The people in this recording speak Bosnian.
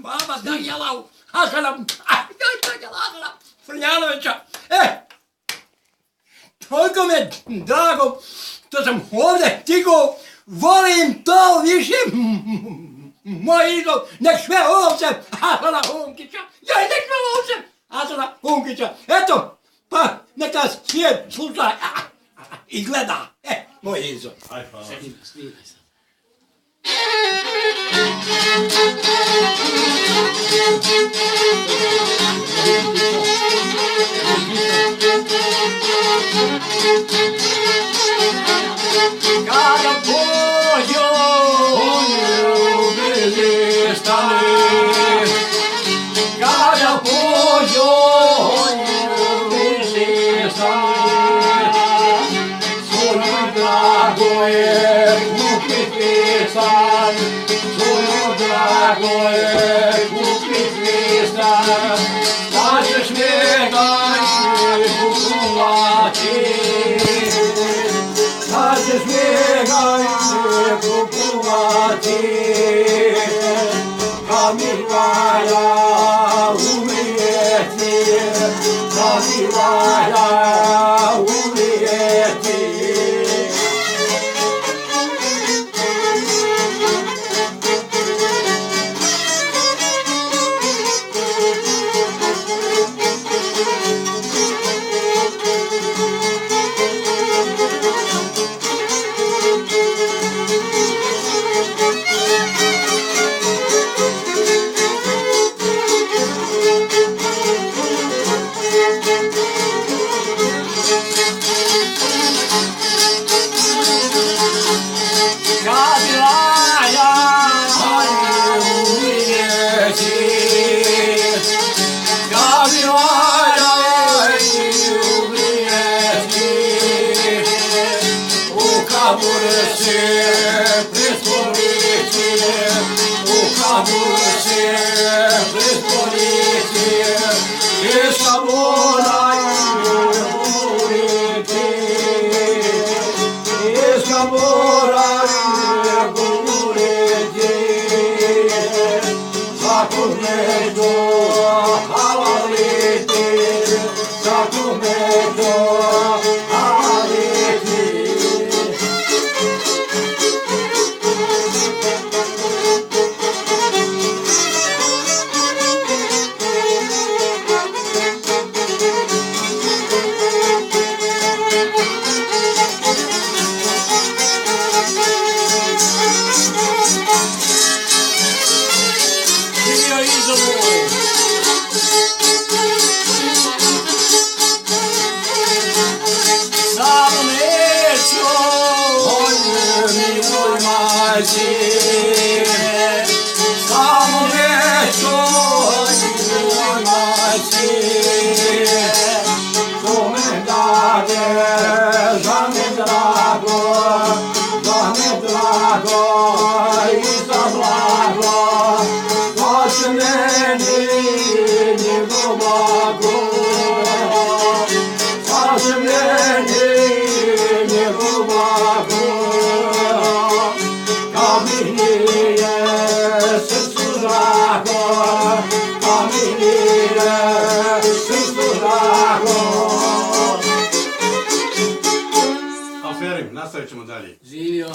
Baba da jelav, Hasanam, jela Frnjanovića. Toliko me drago što sam ovdje stigao, volim to više, moj idol, nek sve ovce Hasana Hunkića, nek sve ovce Hasana Hunkića. Eto, pa neka svijet sluša i gleda, moj izvor. Aj, hvala. Sviraj se. Kada pođo ljubili stani, kada pođo ljubili stani, svoju drago je kupiti stan, svoju drago je kupiti stan, da ćeš njega kupovati. Da ćeš njega kupovati, Kamilaja umrijeti, Kamilaja umrijeti. Nastavit ćemo dalje. Živio.